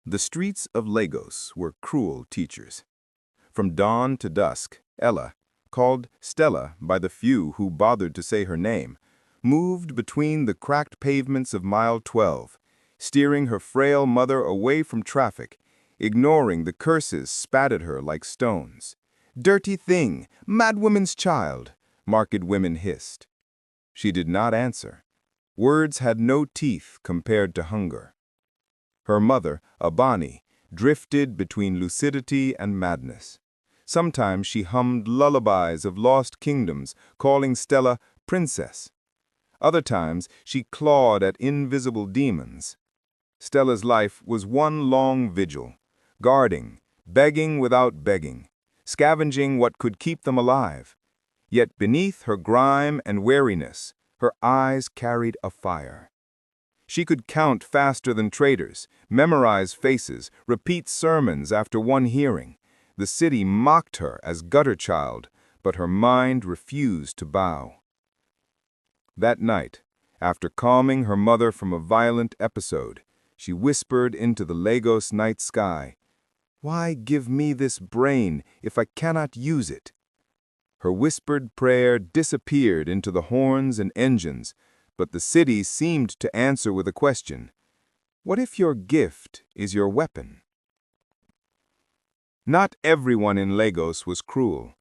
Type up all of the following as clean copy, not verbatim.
The streets of Lagos were cruel teachers. From dawn to dusk, Ella, called Stella by the few who bothered to say her name, moved between the cracked pavements of Mile 12, steering her frail mother away from traffic, ignoring the curses spat at her like stones. "Dirty thing! Madwoman's child!" market women hissed. She did not answer. Words had no teeth compared to hunger. Her mother, Abani, drifted between lucidity and madness. Sometimes she hummed lullabies of lost kingdoms, calling Stella princess. Other times she clawed at invisible demons. Stella's life was one long vigil, guarding, begging without begging, scavenging what could keep them alive. Yet beneath her grime and weariness, her eyes carried a fire. She could count faster than traders, memorize faces, repeat sermons after one hearing. The city mocked her as gutter child, but her mind refused to bow. That night, after calming her mother from a violent episode, she whispered into the Lagos night sky, "Why give me this brain if I cannot use it?" Her whispered prayer disappeared into the horns and engines, but the city seemed to answer with a question. What if your gift is your weapon? Not everyone in Lagos was cruel.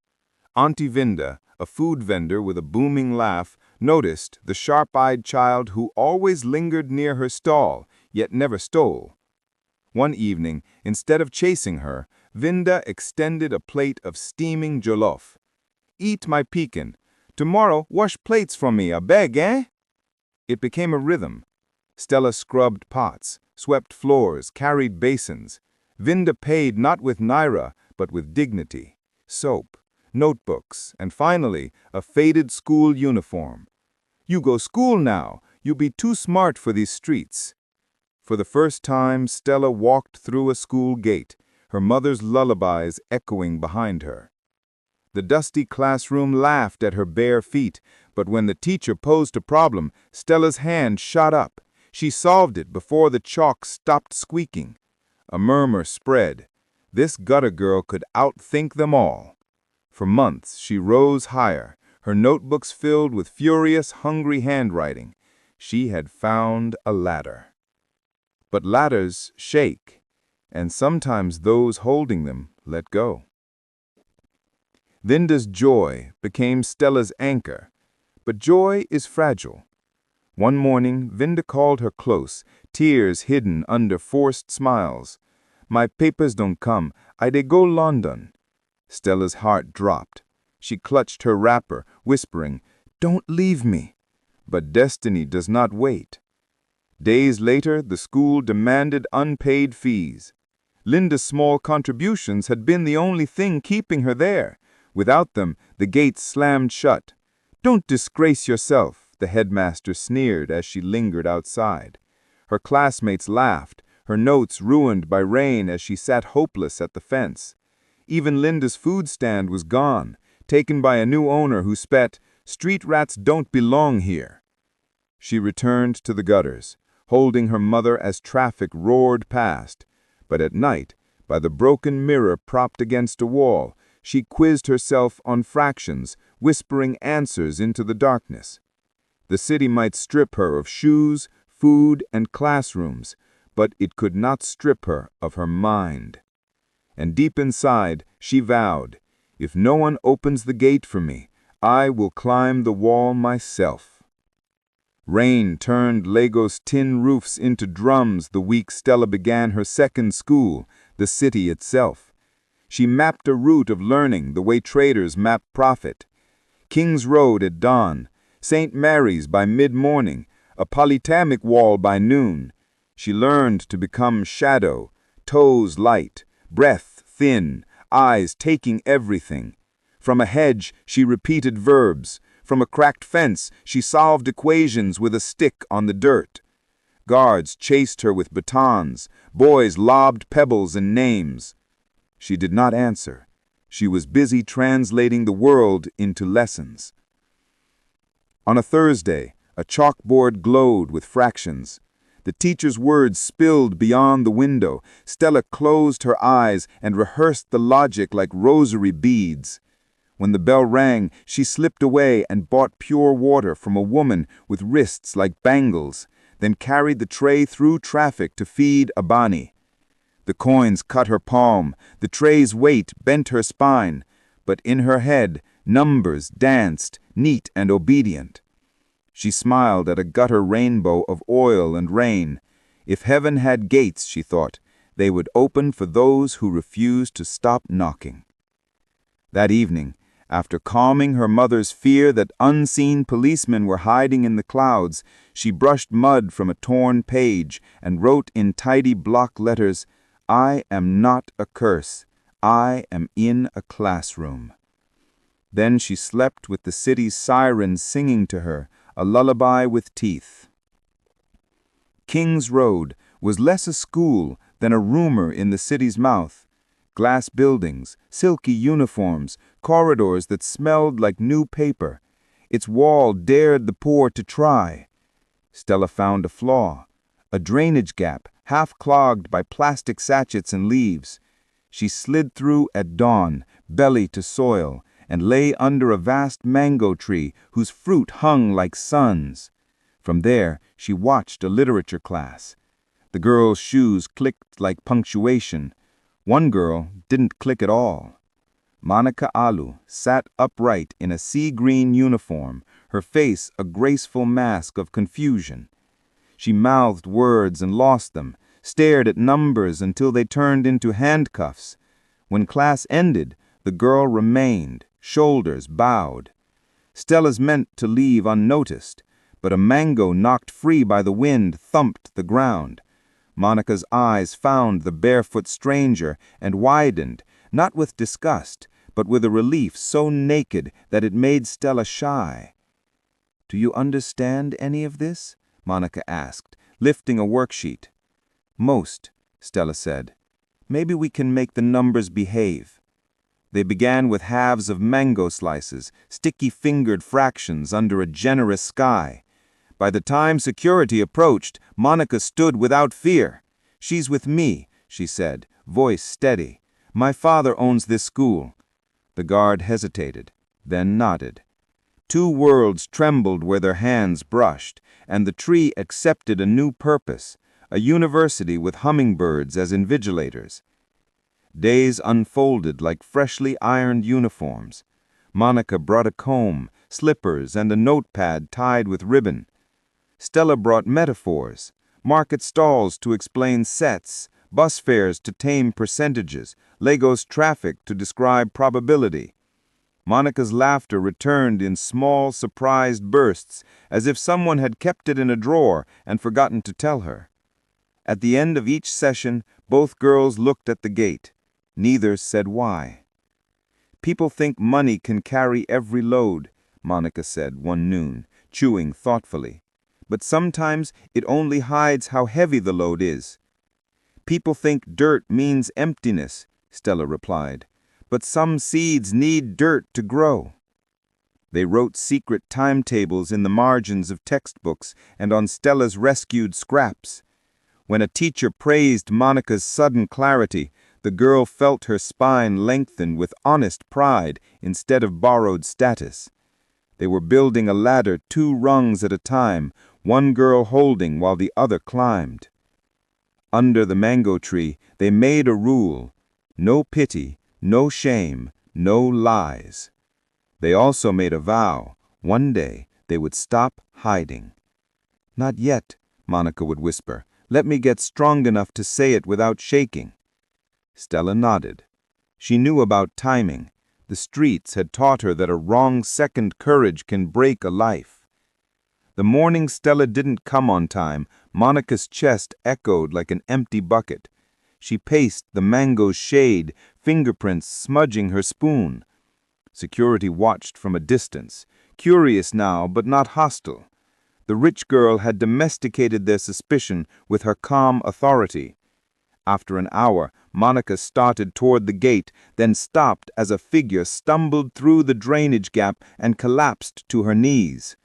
Auntie Vinda, a food vendor with a booming laugh, noticed the sharp-eyed child who always lingered near her stall, yet never stole. One evening, instead of chasing her, Vinda extended a plate of steaming jollof. "Eat my pecan. Tomorrow, wash plates for me, I beg, eh?" It became a rhythm. Stella scrubbed pots, swept floors, carried basins. Vinda paid not with naira, but with dignity, soap, notebooks, and finally, a faded school uniform. "You go school now. You be too smart for these streets." For the first time, Stella walked through a school gate, her mother's lullabies echoing behind her. The dusty classroom laughed at her bare feet, but when the teacher posed a problem, Stella's hand shot up. She solved it before the chalk stopped squeaking. A murmur spread. This gutter girl could outthink them all. For months she rose higher, her notebooks filled with furious, hungry handwriting. She had found a ladder. But ladders shake, and sometimes those holding them let go. Vinda's joy became Stella's anchor, but joy is fragile. One morning, Vinda called her close, tears hidden under forced smiles. "My papers don't come. I dey go London." Stella's heart dropped. She clutched her wrapper, whispering, "Don't leave me." But destiny does not wait. Days later, the school demanded unpaid fees. Linda's small contributions had been the only thing keeping her there. Without them, the gates slammed shut. "Don't disgrace yourself," the headmaster sneered as she lingered outside. Her classmates laughed, her notes ruined by rain as she sat hopeless at the fence. Even Linda's food stand was gone, taken by a new owner who spat, "Street rats don't belong here." She returned to the gutters, holding her mother as traffic roared past. But at night, by the broken mirror propped against a wall, she quizzed herself on fractions, whispering answers into the darkness. The city might strip her of shoes, food, and classrooms, but it could not strip her of her mind. And deep inside, she vowed, "If no one opens the gate for me, I will climb the wall myself." Rain turned Lagos' tin roofs into drums the week Stella began her second school, the city itself. She mapped a route of learning the way traders map profit. King's Road at dawn, St. Mary's by mid-morning, a Polytechnic wall by noon. She learned to become shadow, toes light, breath thin, eyes taking everything. From a hedge, she repeated verbs. From a cracked fence, she solved equations with a stick on the dirt. Guards chased her with batons. Boys lobbed pebbles and names. She did not answer. She was busy translating the world into lessons. On a Thursday, a chalkboard glowed with fractions. The teacher's words spilled beyond the window. Stella closed her eyes and rehearsed the logic like rosary beads. When the bell rang, she slipped away and bought pure water from a woman with wrists like bangles, then carried the tray through traffic to feed Abani. The coins cut her palm, the tray's weight bent her spine, but in her head, numbers danced, neat and obedient. She smiled at a gutter rainbow of oil and rain. If heaven had gates, she thought, they would open for those who refused to stop knocking. That evening, after calming her mother's fear that unseen policemen were hiding in the clouds, she brushed mud from a torn page and wrote in tidy block letters, "I am not a curse. I am in a classroom." Then she slept with the city's sirens singing to her, a lullaby with teeth. King's Road was less a school than a rumor in the city's mouth. Glass buildings, silky uniforms, corridors that smelled like new paper. Its wall dared the poor to try. Stella found a flaw, a drainage gap half clogged by plastic sachets and leaves. She slid through at dawn, belly to soil, and lay under a vast mango tree whose fruit hung like suns. From there, she watched a literature class. The girls' shoes clicked like punctuation. One girl didn't click at all. Monica Alu sat upright in a sea-green uniform, her face a graceful mask of confusion. She mouthed words and lost them, stared at numbers until they turned into handcuffs. When class ended, the girl remained, shoulders bowed. Stella's meant to leave unnoticed, but a mango knocked free by the wind thumped the ground. Monica's eyes found the barefoot stranger and widened, not with disgust, but with a relief so naked that it made Stella shy. "Do you understand any of this?" Monica asked, lifting a worksheet. "Most," Stella said. "Maybe we can make the numbers behave." They began with halves of mango slices, sticky-fingered fractions under a generous sky. By the time security approached, Monica stood without fear. "She's with me," she said, voice steady. "My father owns this school." The guard hesitated, then nodded. Two worlds trembled where their hands brushed, and the tree accepted a new purpose, a university with hummingbirds as invigilators. Days unfolded like freshly ironed uniforms. Monica brought a comb, slippers, and a notepad tied with ribbon. Stella brought metaphors, market stalls to explain sets, bus fares to tame percentages, Legos traffic to describe probability. Monica's laughter returned in small, surprised bursts, as if someone had kept it in a drawer and forgotten to tell her. At the end of each session, both girls looked at the gate. Neither said why. "People think money can carry every load," Monica said one noon, chewing thoughtfully. "But sometimes it only hides how heavy the load is." "People think dirt means emptiness," Stella replied. "But some seeds need dirt to grow." They wrote secret timetables in the margins of textbooks and on Stella's rescued scraps. When a teacher praised Monica's sudden clarity, the girl felt her spine lengthen with honest pride instead of borrowed status. They were building a ladder 2 rungs at a time, one girl holding while the other climbed. Under the mango tree, they made a rule: no pity, no shame, no lies. They also made a vow: one day they would stop hiding. "Not yet," Monica would whisper. "Let me get strong enough to say it without shaking." Stella nodded. She knew about timing. The streets had taught her that a wrong-second courage can break a life. The morning Stella didn't come on time, Monica's chest echoed like an empty bucket. She paced the mango's shade, fingerprints smudging her spoon. Security watched from a distance, curious now but not hostile. The rich girl had domesticated their suspicion with her calm authority. After an hour, Monica started toward the gate, then stopped as a figure stumbled through the drainage gap and collapsed to her knees.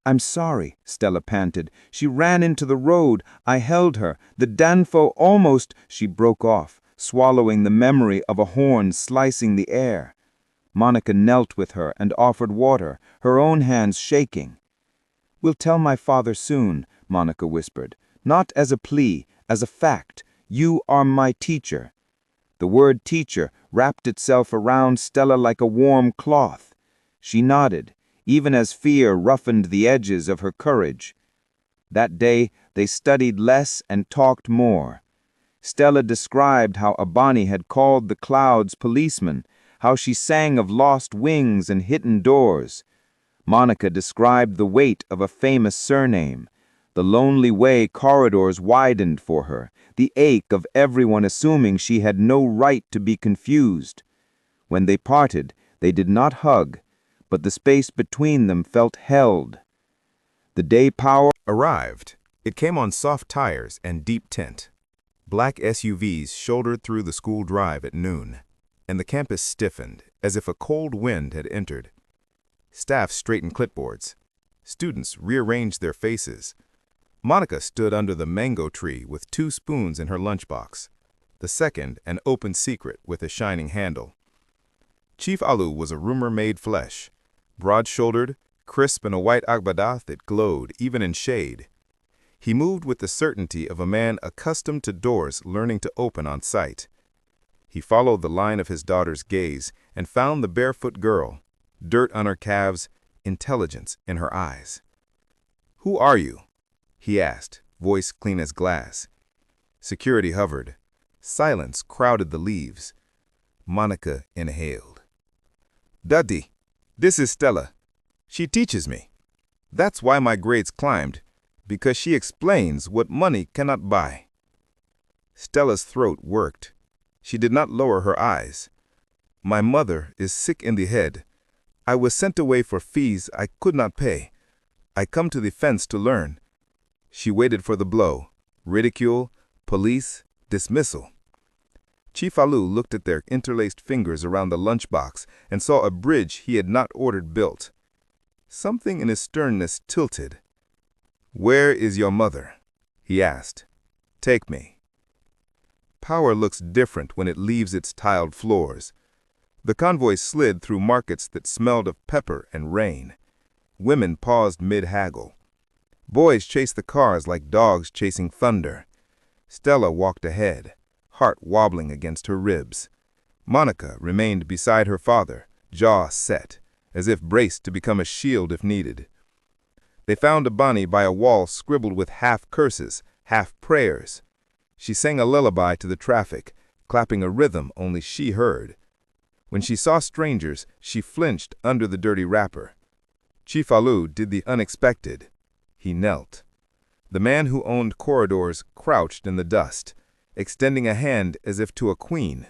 "I'm sorry," Stella panted. "She ran into the road. I held her. The Danfo almost—" She broke off, swallowing the memory of a horn slicing the air. Monica knelt with her and offered water, her own hands shaking. "We'll tell my father soon," Monica whispered. "Not as a plea, as a fact. You are my teacher." The word teacher wrapped itself around Stella like a warm cloth. She nodded, even as fear roughened the edges of her courage. That day, they studied less and talked more. Stella described how Abani had called the clouds policemen, how she sang of lost wings and hidden doors. Monica described the weight of a famous surname, the lonely way corridors widened for her, the ache of everyone assuming she had no right to be confused. When they parted, they did not hug, but the space between them felt held. The day power arrived. It came on soft tires and deep tint. Black SUVs shouldered through the school drive at noon, and the campus stiffened as if a cold wind had entered. Staff straightened clipboards. Students rearranged their faces. Monica stood under the mango tree with 2 spoons in her lunchbox, the second an open secret with a shining handle. Chief Alu was a rumor made flesh, broad-shouldered, crisp in a white agbada that glowed even in shade. He moved with the certainty of a man accustomed to doors learning to open on sight. He followed the line of his daughter's gaze and found the barefoot girl, dirt on her calves, intelligence in her eyes. "Who are you?" he asked, voice clean as glass. Security hovered. Silence crowded the leaves. Monica inhaled. "Daddy, this is Stella. She teaches me. That's why my grades climbed, because she explains what money cannot buy." Stella's throat worked. She did not lower her eyes. "My mother is sick in the head. I was sent away for fees I could not pay. I come to the fence to learn." She waited for the blow. Ridicule, police, dismissal. Chief Alu looked at their interlaced fingers around the lunchbox and saw a bridge he had not ordered built. Something in his sternness tilted. "Where is your mother?" he asked. "Take me." Power looks different when it leaves its tiled floors. The convoy slid through markets that smelled of pepper and rain. Women paused mid-haggle. Boys chased the cars like dogs chasing thunder. Stella walked ahead, heart wobbling against her ribs. Monica remained beside her father, jaw set, as if braced to become a shield if needed. They found Abani by a wall scribbled with half curses, half prayers. She sang a lullaby to the traffic, clapping a rhythm only she heard. When she saw strangers, she flinched under the dirty wrapper. Chief Alu did the unexpected. He knelt. The man who owned corridors crouched in the dust, extending a hand as if to a queen.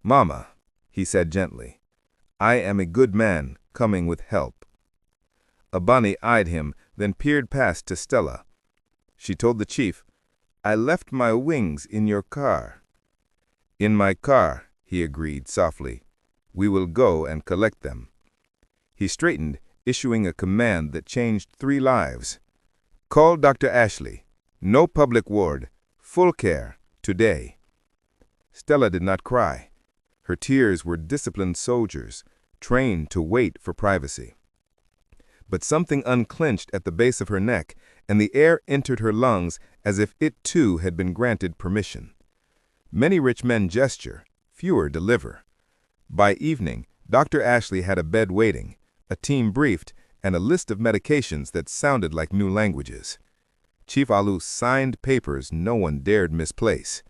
"Mama," he said gently, "I am a good man coming with help." Abani eyed him, then peered past to Stella. She told the chief, "I left my wings in your car." "In my car," he agreed softly. "We will go and collect them." He straightened, issuing a command that changed 3 lives. "Call Dr. Ashley. No public ward. Full care. Today." Stella did not cry. Her tears were disciplined soldiers, trained to wait for privacy. But something unclenched at the base of her neck, and the air entered her lungs as if it too had been granted permission. Many rich men gesture, fewer deliver. By evening, Dr. Ashley had a bed waiting, a team briefed, and a list of medications that sounded like new languages. Chief Alu signed papers no one dared misplace.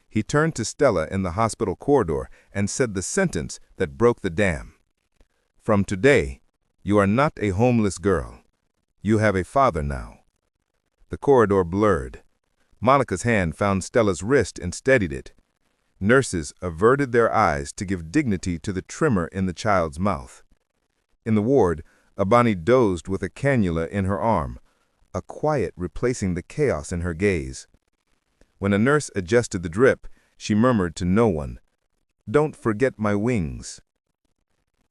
He turned to Stella in the hospital corridor and said the sentence that broke the dam. "From today, you are not a homeless girl. You have a father now." The corridor blurred. Monica's hand found Stella's wrist and steadied it. Nurses averted their eyes to give dignity to the tremor in the child's mouth. In the ward, Abani dozed with a cannula in her arm, a quiet replacing the chaos in her gaze. When a nurse adjusted the drip, she murmured to no one, "Don't forget my wings."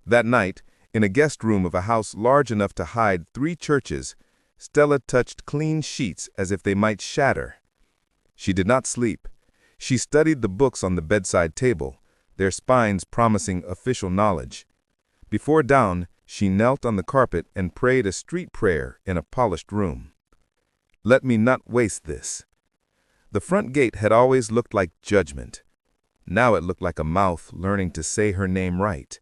That night, In a guest room of a house large enough to hide 3 churches, Stella touched clean sheets as if they might shatter. She did not sleep. She studied the books on the bedside table, their spines promising official knowledge. Before dawn, she knelt on the carpet and prayed a street prayer in a polished room. Let me not waste this. The front gate had always looked like judgment. Now it looked like a mouth learning to say her name right.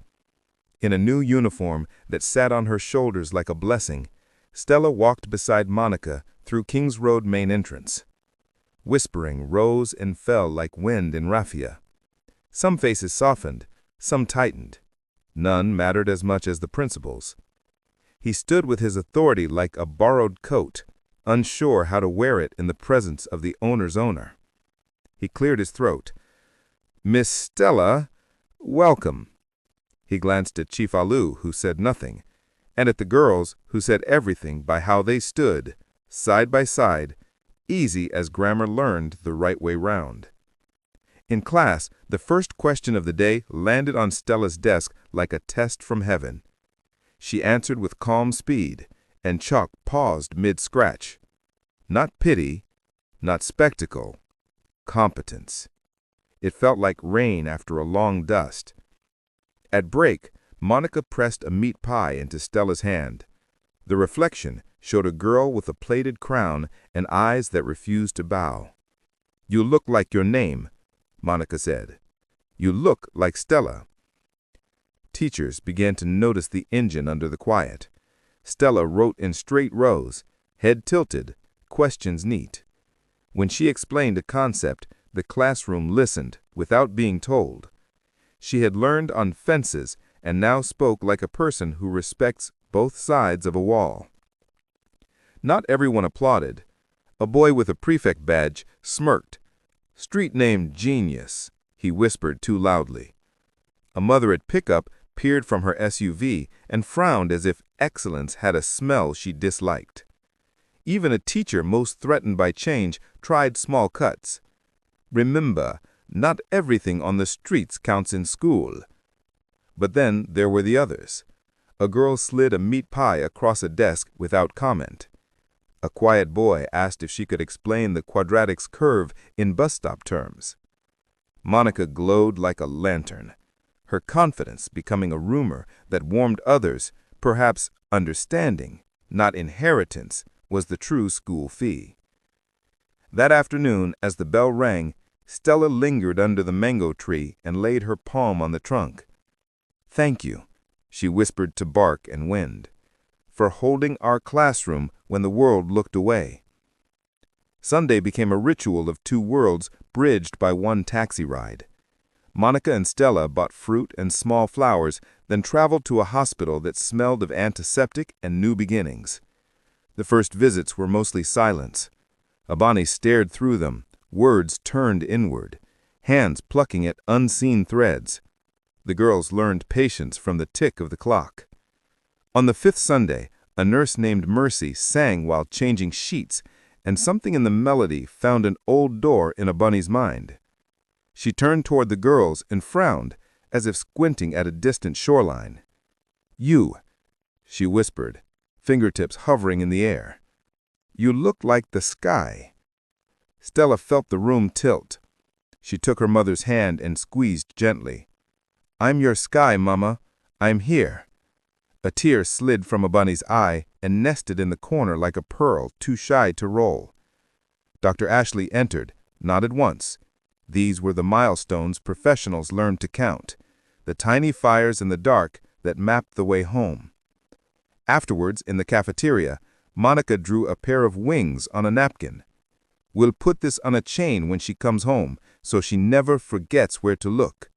In a new uniform that sat on her shoulders like a blessing, Stella walked beside Monica through Kings Road main entrance. Whispering rose and fell like wind in raffia. Some faces softened, some tightened. None mattered as much as the principal's. He stood with his authority like a borrowed coat, unsure how to wear it in the presence of the owner's owner. He cleared his throat. Miss Stella, welcome. He glanced at Chief Alu, who said nothing, and at the girls, who said everything by how they stood, side by side, easy as grammar learned the right way round. In class, the first question of the day landed on Stella's desk like a test from heaven. She answered with calm speed, and Chalk paused mid-scratch. Not pity, not spectacle, competence. It felt like rain after a long dust. At break, Monica pressed a meat pie into Stella's hand. The reflection showed a girl with a plaited crown and eyes that refused to bow. You look like your name, Monica said. You look like Stella. Teachers began to notice the engine under the quiet. Stella wrote in straight rows, head tilted, questions neat. When she explained a concept, the classroom listened without being told. She had learned on fences and now spoke like a person who respects both sides of a wall. Not everyone applauded. A boy with a prefect badge smirked. Street name Genius, he whispered too loudly. A mother at pickup peered from her SUV and frowned as if excellence had a smell she disliked. Even a teacher most threatened by change tried small cuts. Remember, not everything on the streets counts in school. But then there were the others. A girl slid a meat pie across a desk without comment. A quiet boy asked if she could explain the quadratic's curve in bus stop terms. Monica glowed like a lantern, her confidence becoming a rumor that warmed others. Perhaps understanding, not inheritance, was the true school fee. That afternoon, as the bell rang, Stella lingered under the mango tree and laid her palm on the trunk. Thank you, she whispered to bark and wind, for holding our classroom when the world looked away. Sunday became a ritual of 2 worlds bridged by 1 taxi ride. Monica and Stella bought fruit and small flowers, then traveled to a hospital that smelled of antiseptic and new beginnings. The first visits were mostly silence. Abani stared through them, words turned inward, hands plucking at unseen threads. The girls learned patience from the tick of the clock. On the 5th Sunday, a nurse named Mercy sang while changing sheets, and something in the melody found an old door in Abani's mind. She turned toward the girls and frowned, as if squinting at a distant shoreline. You, she whispered, fingertips hovering in the air. You look like the sky. Stella felt the room tilt. She took her mother's hand and squeezed gently. I'm your sky, Mama. I'm here. A tear slid from Abani's eye and nested in the corner like a pearl too shy to roll. Dr. Ashley entered, nodded once. These were the milestones professionals learned to count, the tiny fires in the dark that mapped the way home. Afterwards, in the cafeteria, Monica drew a pair of wings on a napkin. We'll put this on a chain when she comes home, so she never forgets where to look.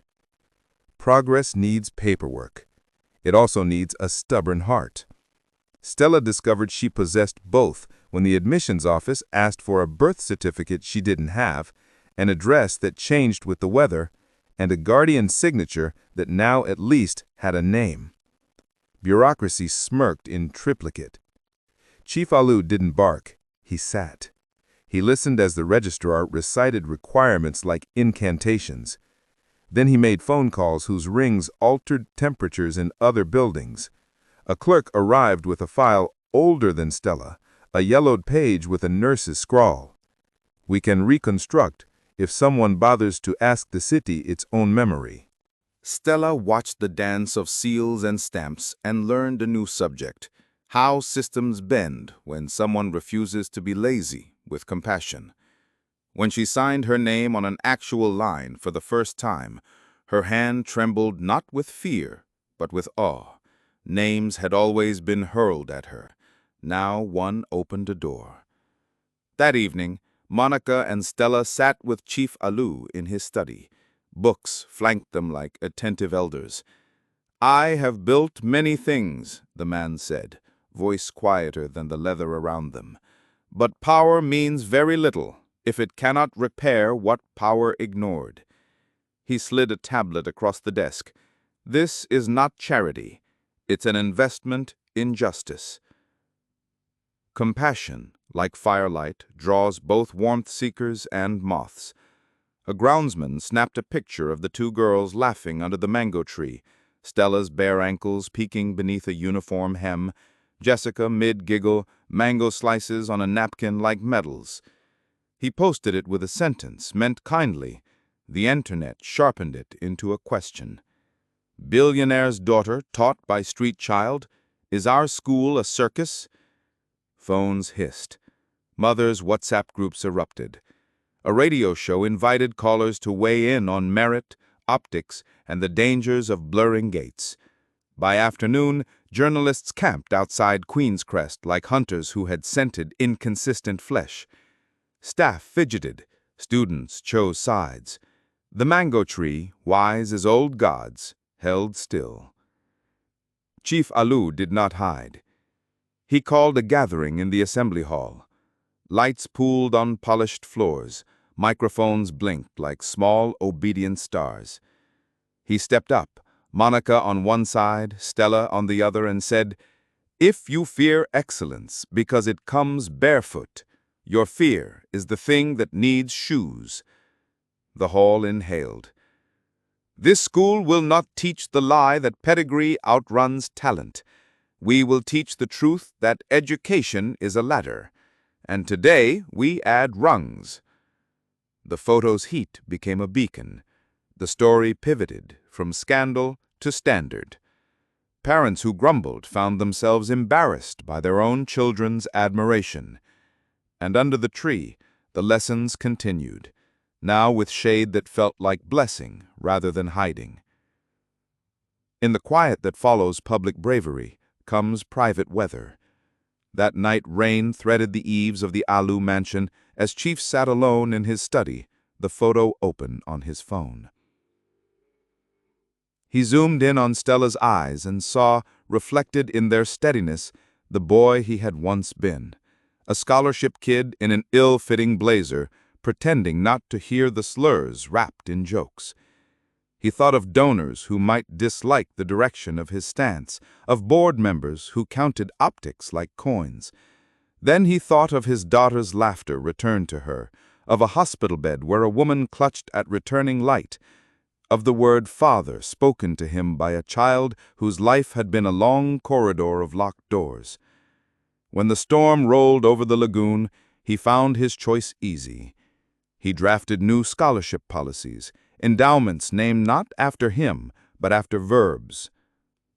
Progress needs paperwork. It also needs a stubborn heart. Stella discovered she possessed both when the admissions office asked for a birth certificate she didn't have, an address that changed with the weather, and a guardian signature that now at least had a name. Bureaucracy smirked in triplicate. Chief Alu didn't bark. He sat. He listened as the registrar recited requirements like incantations. Then he made phone calls whose rings altered temperatures in other buildings. A clerk arrived with a file older than Stella, a yellowed page with a nurse's scrawl. We can reconstruct if someone bothers to ask the city its own memory. Stella watched the dance of seals and stamps and learned a new subject: how systems bend when someone refuses to be lazy with compassion. When she signed her name on an actual line for the first time, her hand trembled not with fear, but with awe. Names had always been hurled at her. Now one opened a door. That evening, Monica and Stella sat with Chief Alu in his study. Books flanked them like attentive elders. "I have built many things," the man said, voice quieter than the leather around them. "But power means very little if it cannot repair what power ignored." He slid a tablet across the desk. "This is not charity. It's an investment in justice." Compassion, like firelight, draws both warmth seekers and moths. A groundsman snapped a picture of the two girls laughing under the mango tree, Stella's bare ankles peeking beneath a uniform hem, Jessica mid-giggle, mango slices on a napkin like medals. He posted it with a sentence meant kindly. The internet sharpened it into a question. "Billionaire's daughter taught by street child? Is our school a circus?" Phones hissed. Mothers' WhatsApp groups erupted. A radio show invited callers to weigh in on merit, optics, and the dangers of blurring gates. By afternoon, journalists camped outside Queenscrest like hunters who had scented inconsistent flesh. Staff fidgeted. Students chose sides. The mango tree, wise as old gods, held still. Chief Alu did not hide. He called a gathering in the assembly hall. Lights pooled on polished floors. Microphones blinked like small, obedient stars. He stepped up, Monica on one side, Stella on the other, and said, "If you fear excellence because it comes barefoot, your fear is the thing that needs shoes." The hall inhaled. "This school will not teach the lie that pedigree outruns talent. We will teach the truth that education is a ladder. And today we add rungs." The photo's heat became a beacon. The story pivoted from scandal to standard. Parents who grumbled found themselves embarrassed by their own children's admiration. And under the tree, the lessons continued, now with shade that felt like blessing rather than hiding. In the quiet that follows public bravery comes private weather. That night rain threaded the eaves of the Alu mansion as Chief sat alone in his study, the photo open on his phone. He zoomed in on Stella's eyes and saw, reflected in their steadiness, the boy he had once been, a scholarship kid in an ill-fitting blazer, pretending not to hear the slurs wrapped in jokes. He thought of donors who might dislike the direction of his stance, of board members who counted optics like coins. Then he thought of his daughter's laughter returned to her, of a hospital bed where a woman clutched at returning light, of the word father spoken to him by a child whose life had been a long corridor of locked doors. When the storm rolled over the lagoon, he found his choice easy. He drafted new scholarship policies, endowments named not after him, but after verbs.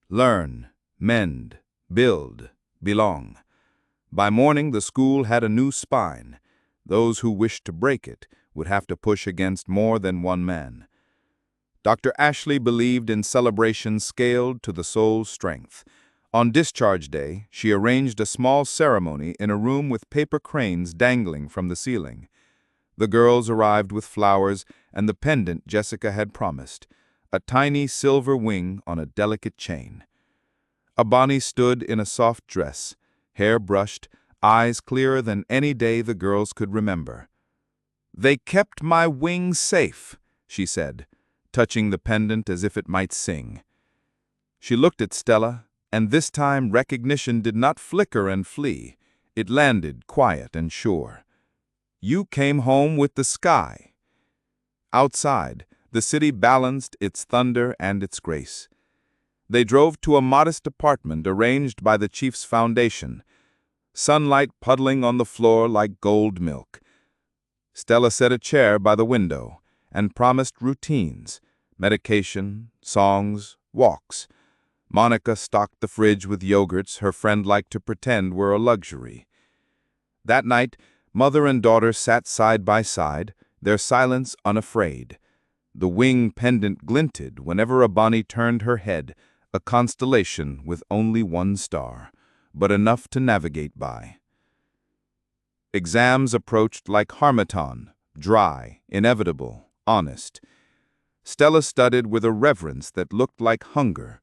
Learn, mend, build, belong. By morning, the school had a new spine. Those who wished to break it would have to push against more than one man. Dr. Ashley believed in celebrations scaled to the soul's strength. On discharge day, she arranged a small ceremony in a room with paper cranes dangling from the ceiling. The girls arrived with flowers and the pendant Jessica had promised, a tiny silver wing on a delicate chain. Abani stood in a soft dress, hair brushed, eyes clearer than any day the girls could remember. "They kept my wing safe," she said, touching the pendant as if it might sing. She looked at Stella, and this time recognition did not flicker and flee. It landed quiet and sure. "You came home with the sky." Outside, the city balanced its thunder and its grace. They drove to a modest apartment arranged by the chief's foundation, sunlight puddling on the floor like gold milk. Stella set a chair by the window and promised routines, medication, songs, walks. Monica stocked the fridge with yogurts her friend liked to pretend were a luxury. That night, mother and daughter sat side by side, their silence unafraid. The wing pendant glinted whenever Abani turned her head, a constellation with only one star, but enough to navigate by. Exams approached like harmattan, dry, inevitable, honest. Stella studied with a reverence that looked like hunger.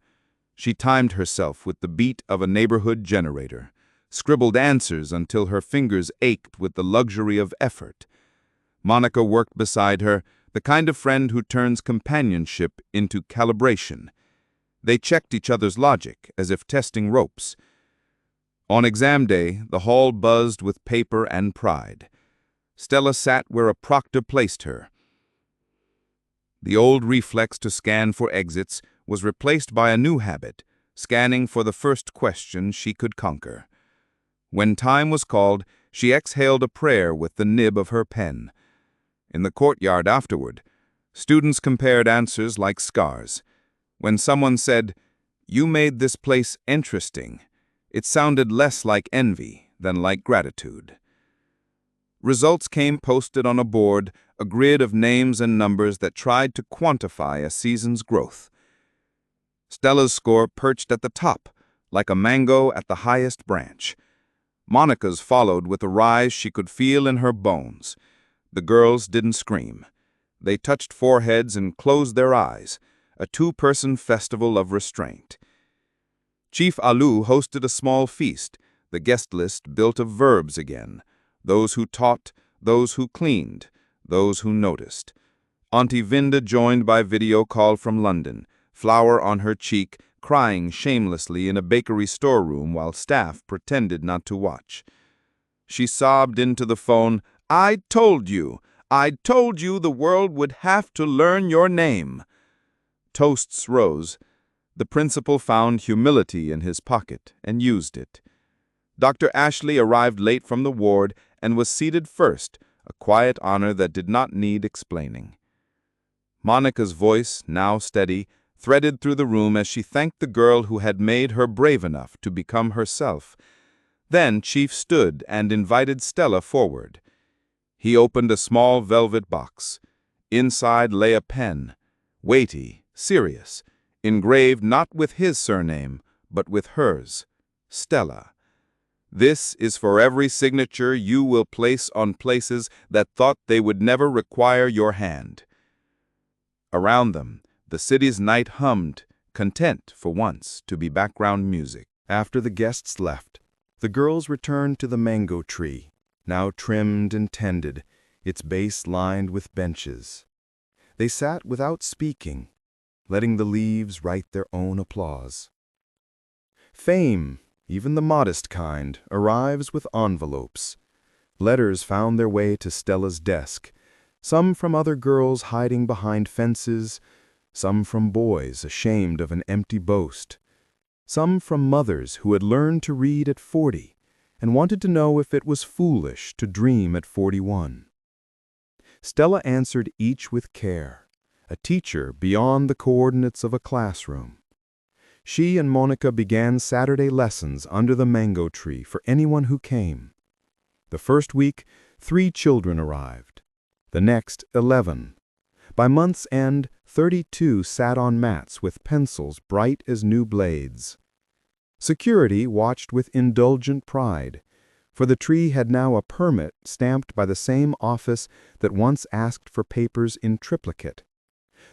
She timed herself with the beat of a neighborhood generator, scribbled answers until her fingers ached with the luxury of effort. Monica worked beside her, the kind of friend who turns companionship into calibration. They checked each other's logic as if testing ropes. On exam day, the hall buzzed with paper and pride. Stella sat where a proctor placed her. The old reflex to scan for exits was replaced by a new habit, scanning for the first question she could conquer. When time was called, she exhaled a prayer with the nib of her pen. In the courtyard afterward, students compared answers like scars. When someone said, "You made this place interesting," it sounded less like envy than like gratitude. Results came posted on a board, a grid of names and numbers that tried to quantify a season's growth. Stella's score perched at the top, like a mango at the highest branch. Monica's followed with a rise she could feel in her bones. The girls didn't scream. They touched foreheads and closed their eyes, a two-person festival of restraint. Chief Alu hosted a small feast, the guest list built of verbs again, those who taught, those who cleaned, those who noticed. Auntie Vinda joined by video call from London, flour on her cheek, crying shamelessly in a bakery storeroom while staff pretended not to watch. She sobbed into the phone, "I told you the world would have to learn your name." Toasts rose. The principal found humility in his pocket and used it. Dr. Ashley arrived late from the ward and was seated first, a quiet honor that did not need explaining. Monica's voice, now steady, threaded through the room as she thanked the girl who had made her brave enough to become herself. Then Chief stood and invited Stella forward. He opened a small velvet box. Inside lay a pen, weighty, serious, engraved not with his surname, but with hers, Stella. "This is for every signature you will place on places that thought they would never require your hand." Around them, the city's night hummed, content for once to be background music. After the guests left, the girls returned to the mango tree, now trimmed and tended, its base lined with benches. They sat without speaking, letting the leaves write their own applause. Fame, even the modest kind, arrives with envelopes. Letters found their way to Stella's desk, some from other girls hiding behind fences, some from boys ashamed of an empty boast, some from mothers who had learned to read at 40 and wanted to know if it was foolish to dream at 41. Stella answered each with care, a teacher beyond the coordinates of a classroom. She and Monica began Saturday lessons under the mango tree for anyone who came. The first week, 3 children arrived. The next, 11. By month's end, 32 sat on mats with pencils bright as new blades. Security watched with indulgent pride, for the tree had now a permit stamped by the same office that once asked for papers in triplicate.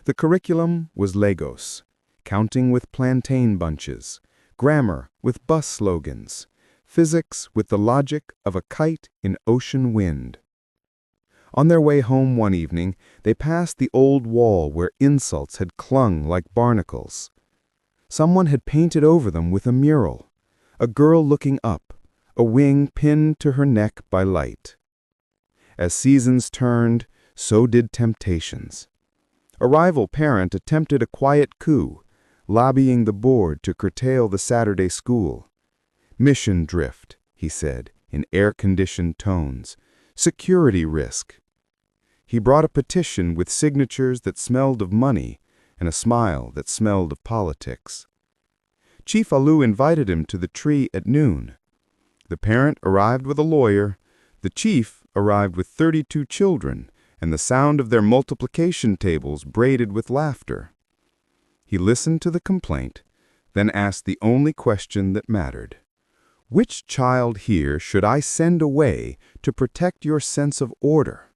The curriculum was Lagos, counting with plantain bunches, grammar with bus slogans, physics with the logic of a kite in ocean wind. On their way home one evening, they passed the old wall where insults had clung like barnacles. Someone had painted over them with a mural, a girl looking up, a wing pinned to her neck by light. As seasons turned, so did temptations. A rival parent attempted a quiet coup, lobbying the board to curtail the Saturday school. Mission drift, he said, in air-conditioned tones. Security risk. He brought a petition with signatures that smelled of money and a smile that smelled of politics. Chief Alu invited him to the tree at noon. The parent arrived with a lawyer, the chief arrived with 32 children, and the sound of their multiplication tables braided with laughter. He listened to the complaint, then asked the only question that mattered. Which child here should I send away to protect your sense of order?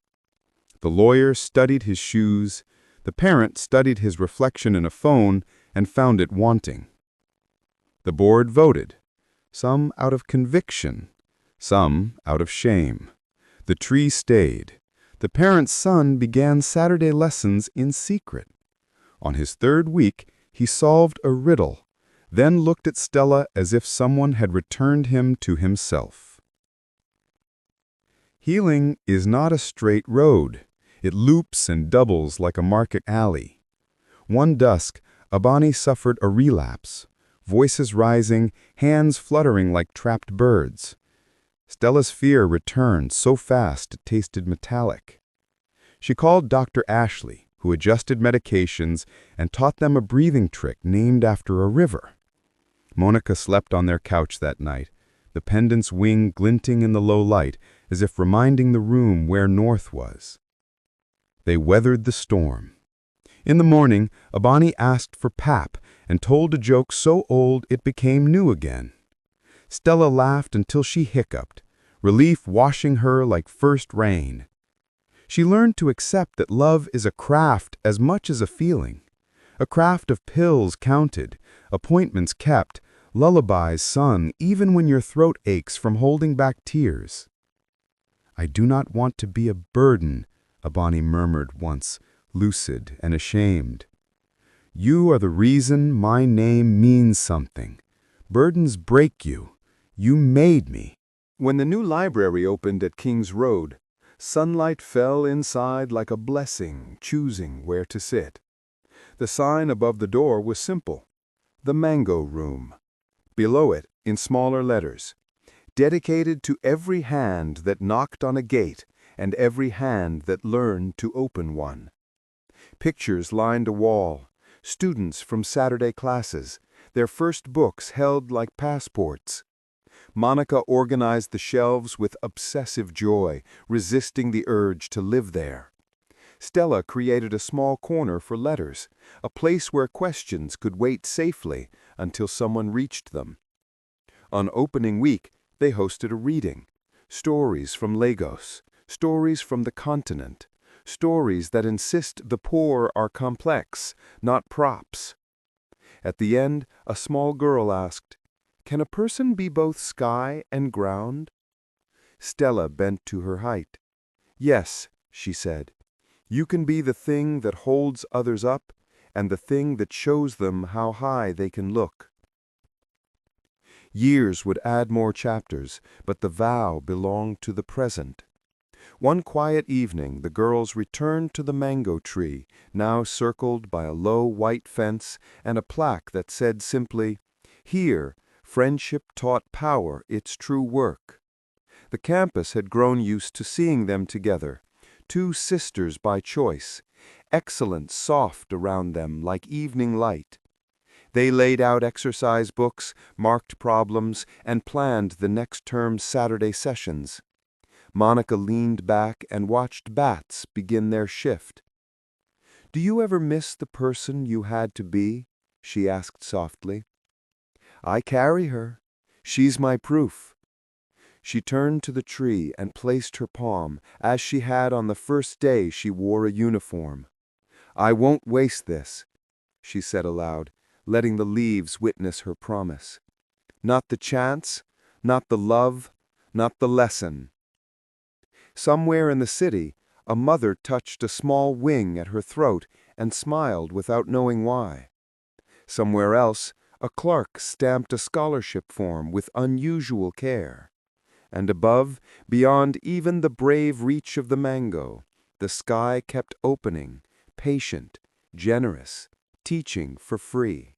The lawyer studied his shoes, the parent studied his reflection in a phone and found it wanting. The board voted, some out of conviction, some out of shame. The tree stayed. The parent's son began Saturday lessons in secret. On his third week, he solved a riddle, then looked at Stella as if someone had returned him to himself. Healing is not a straight road. It loops and doubles like a market alley. One dusk, Abani suffered a relapse, voices rising, hands fluttering like trapped birds. Stella's fear returned so fast it tasted metallic. She called Dr. Ashley, who adjusted medications and taught them a breathing trick named after a river. Monica slept on their couch that night, the pendant's wing glinting in the low light as if reminding the room where north was. They weathered the storm. In the morning, Abani asked for pap and told a joke so old it became new again. Stella laughed until she hiccuped, relief washing her like first rain. She learned to accept that love is a craft as much as a feeling, a craft of pills counted, appointments kept, lullabies sung even when your throat aches from holding back tears. I do not want to be a burden, Abani murmured once, lucid and ashamed. You are the reason my name means something. Burdens break you. You made me. When the new library opened at King's Road, sunlight fell inside like a blessing, choosing where to sit. The sign above the door was simple, the Mango Room. Below it, in smaller letters, dedicated to every hand that knocked on a gate and every hand that learned to open one. Pictures lined a wall, students from Saturday classes, their first books held like passports. Monica organized the shelves with obsessive joy, resisting the urge to live there. Stella created a small corner for letters, a place where questions could wait safely until someone reached them. On opening week, they hosted a reading, stories from Lagos, stories from the continent, stories that insist the poor are complex, not props. At the end, a small girl asked, "Can a person be both sky and ground?" Stella bent to her height. "Yes," she said. "You can be the thing that holds others up and the thing that shows them how high they can look." Years would add more chapters, but the vow belonged to the present. One quiet evening, the girls returned to the mango tree, now circled by a low white fence and a plaque that said simply, "Here, friendship taught power its true work." The campus had grown used to seeing them together, two sisters by choice, excellence soft around them like evening light. They laid out exercise books, marked problems, and planned the next term's Saturday sessions. Monica leaned back and watched bats begin their shift. "Do you ever miss the person you had to be?" she asked softly. "I carry her. She's my proof." She turned to the tree and placed her palm, as she had on the first day she wore a uniform. "I won't waste this," she said aloud, letting the leaves witness her promise. "Not the chance, not the love, not the lesson." Somewhere in the city, a mother touched a small wing at her throat and smiled without knowing why. Somewhere else, a clerk stamped a scholarship form with unusual care. And above, beyond even the brave reach of the mango, the sky kept opening, patient, generous, teaching for free.